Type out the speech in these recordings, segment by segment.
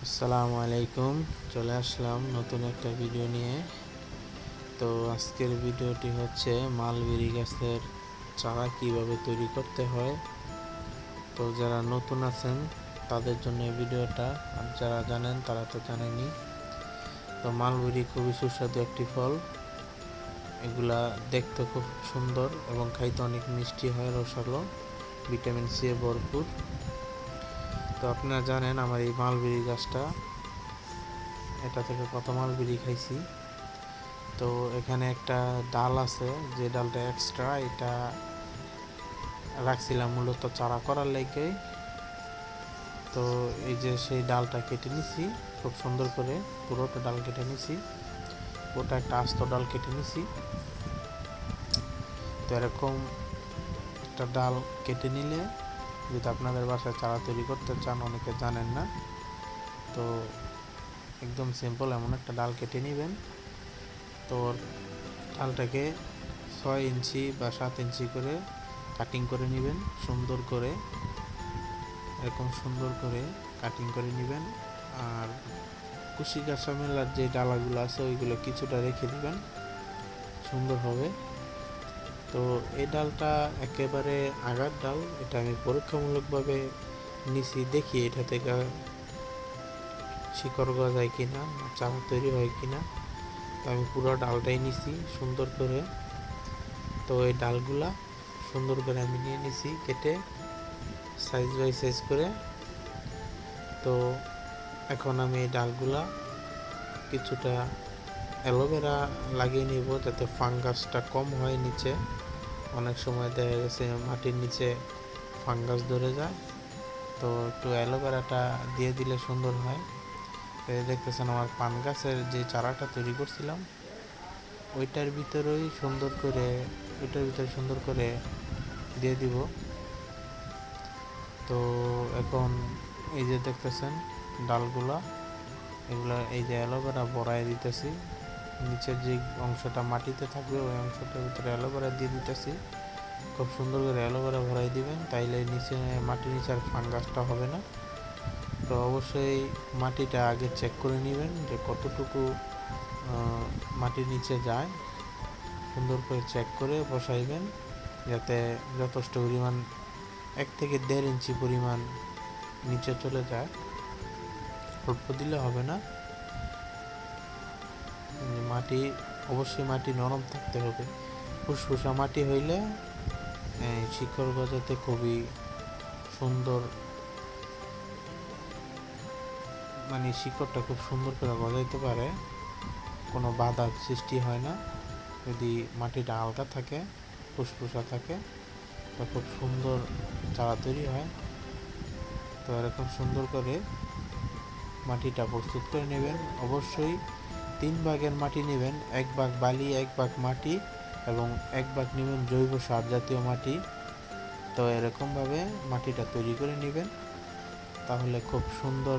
আসসালামু আলাইকুম। চলে আসলাম নতুন একটা ভিডিও নিয়ে। তো আজকের ভিডিওটি হচ্ছে মালবেরি গাছের চারা কিভাবে তৈরি করতে হয়। তো যারা নতুন আছেন তাদের জন্য এই ভিডিওটা, আর যারা জানেন তারা তো জানেনই। তো মালবেরি খুবই সুস্বাদু একটি ফল। এগুলা দেখতে খুব সুন্দর এবং খাইতে অনেক মিষ্টি হয়, রসালো, ভিটামিন সি এ ভরপুর। তো আপনারা জানেন আমার এই মালবেরি গাছটা, এটা থেকে কত মালবেরি খাইছি। তো এখানে একটা ডাল আছে, যে ডালটা এক্সট্রা, এটা রাখছিলাম মূলত চারা করার লেগে। তো এই যে সেই ডালটা কেটে নিছি খুব সুন্দর করে, পুরোটা ডাল কেটে নিছি, ওটা একটা আস্ত ডাল কেটে নিছি। তো এরকম একটা ডাল কেটে নিলে যদি আপনাদের বাসায় চারা তৈরি করতে চান, অনেকে জানেন না, তো একদম সিম্পল এমন একটা ডাল কেটে নেবেন। তো ডালটাকে 6 ইঞ্চি বা 7 ইঞ্চি করে কাটিং করে নেবেন, সুন্দর করে, এরকম সুন্দর করে কাটিং করে নেবেন। আর কুশি গাছা মেলার যে ডালাগুলো আছে ওইগুলো কিছুটা রেখে দিবেন, সুন্দর হবে। তো এই ডালটা একেবারে আগার ডাল, এটা আমি পরীক্ষামূলকভাবে নিছি, দেখি এটা থেকে শিকড় গজায় কিনা, চারা তৈরি হয় কিনা। তো আমি পুরো ডালটাই নিছি সুন্দর করে। তো এই ডালগুলা সুন্দর করে আমি নিয়ে নিছি কেটে, সাইজ বাই সাইজ করে। তো এখন আমি এই ডালগুলা কিছুটা অ্যালোভেরা লাগিয়ে নিব, যাতে ফাঙ্গাসটা কম হয় নিচে। অনেক সময় দেখা গেছে মাটির নিচে ফাঙ্গাস ধরে যায়, তো একটু অ্যালোভেরাটা দিয়ে দিলে সুন্দর হয়। দেখতেছেন আমার পান গাছের যে চারাটা তৈরি করছিলাম ওইটার ভিতরে সুন্দর করে দিয়ে দিব। তো এখন এই যে দেখতেছেন ডালগুলা, এগুলা এই যে অ্যালোভেরা ভরাই দিতেছি, নিচের যে অংশটা মাটিতে থাকবে ওই অংশটার ভিতরে অ্যালোভেরা দিয়ে দিতেছি। খুব সুন্দর করে অ্যালোভেরা ভরাই দিবেন, তাইলে মাটির নিচে আর ফাঙ্গাসটা হবে না। তো অবশ্যই মাটিটা আগে চেক করে নেবেন যে কতটুকু মাটির নিচে যায়, সুন্দর করে চেক করে বসাইবেন, যাতে যথেষ্ট পরিমাণ 1 থেকে 1.5 ইঞ্চি পরিমাণ নিচে চলে যায়। অল্প দিলে হবে না, মাটি অবশ্যই মাটি নরম থাকতে হবে। ফুসফুসা মাটি হইলে শিকড় গজাতে খুবই সুন্দর, মানে শিকড়টা খুব সুন্দর করে গজাইতে পারে, কোনো বাধার সৃষ্টি হয় না। যদি মাটিটা হালকা থাকে, ফুসফুসা থাকে, তো খুব সুন্দর চারা তৈরি হয়। তো এরকম সুন্দর করে মাটিটা প্রস্তুত করে নেবেন। অবশ্যই 3 ভাগের মাটি নেবেন, 1 ভাগ বালি, 1 ভাগ মাটি, এবং 1 ভাগ নেবেন জৈব সার জাতীয় মাটি। তো এরকমভাবে মাটিটা তৈরি করে নেবেন, তাহলে খুব সুন্দর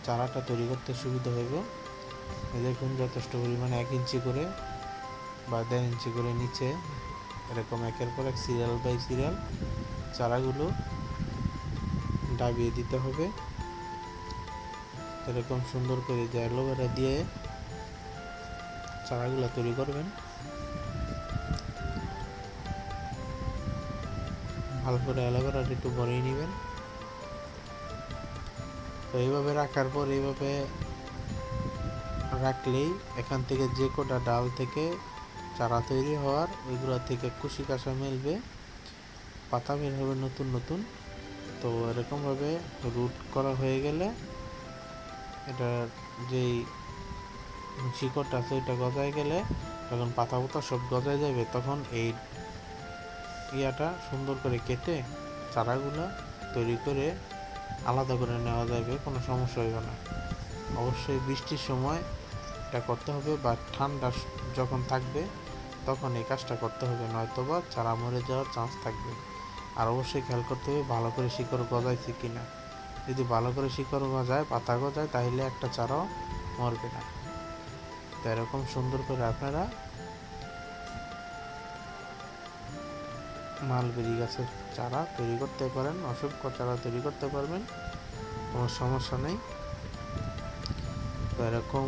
চারাটা তৈরি করতে সুবিধা হইব। দেখুন যথেষ্ট পরিমাণে 1 ইঞ্চি করে বা 1.5 ইঞ্চি করে নিচে এরকম একের পর এক সিরিয়াল বাই সিরিয়াল চারাগুলো ডাবিয়ে দিতে হবে। এরকম সুন্দর করে যে অ্যালোভেরা দিয়ে চারাগুলো তৈরি করবেন, ভালো করে অ্যালোভেরাটা একটু ভরিয়ে নেবেন। তো এইভাবে রাখার পর এইভাবে রাখলেই এখান থেকে যে কটা ডাল থেকে চারা তৈরি হওয়ার, ওইগুলো থেকে কুশি কাঁচা মেলবে, পাতা বের হবে নতুন নতুন। তো এরকমভাবে রুট করা হয়ে গেলে এটার যেই শিকড়টা আছে ওইটা গজায় গেলে, যখন পাতা পাতা সব গজায় যাবে, তখন এই ইয়াটা সুন্দর করে কেটে চারাগুলো তৈরি করে আলাদা করে নেওয়া যাবে, কোনো সমস্যা হইবে না। অবশ্যই বৃষ্টির সময় এটা করতে হবে, বা ঠান্ডা যখন থাকবে তখন এই কাজটা করতে হবে, নয়তোবা চারা মরে যাওয়ার চান্স থাকবে। আর অবশ্যই খেয়াল করতে হবে ভালো করে শিকড় গজাইছে কিনা। যদি ভালো করে শিকড় গজায়, পাতা গজায়, তাহলে একটা চারাও মরবে না। তো এরকম সুন্দর করে আপনারা মালবেরি গাছের চারা তৈরি করতে পারেন, অসংখ্য চারা তৈরি করতে পারবেন, কোনো সমস্যা নেই। এরকম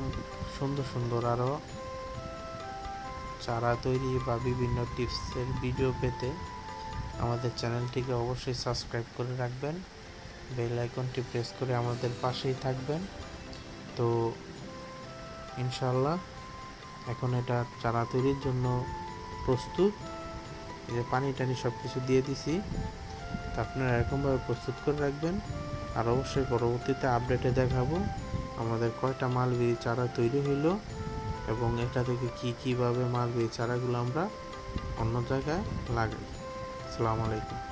সুন্দর সুন্দর আরও চারা তৈরি বা বিভিন্ন টিপসের ভিডিও পেতে আমাদের চ্যানেলটিকে অবশ্যই সাবস্ক্রাইব করে রাখবেন, বেল আইকনটি প্রেস করে আমাদের পাশেই থাকবেন। তো ইনশাআল্লাহ এখন এটা চারা তৈরির জন্য প্রস্তুত। এই যে পানি টানি সব কিছু দিয়ে দিছি, তো আপনারা এরকমভাবে প্রস্তুত করে রাখবেন। আর অবশ্যই পরবর্তীতে আপডেটে দেখাবো আমাদের কয়টা মালবেরি চারা তৈরি হইলো এবং এটা থেকে কীভাবে মালবেরি চারাগুলো আমরা অন্য জায়গায় লাগাই। আসসালামু আলাইকুম।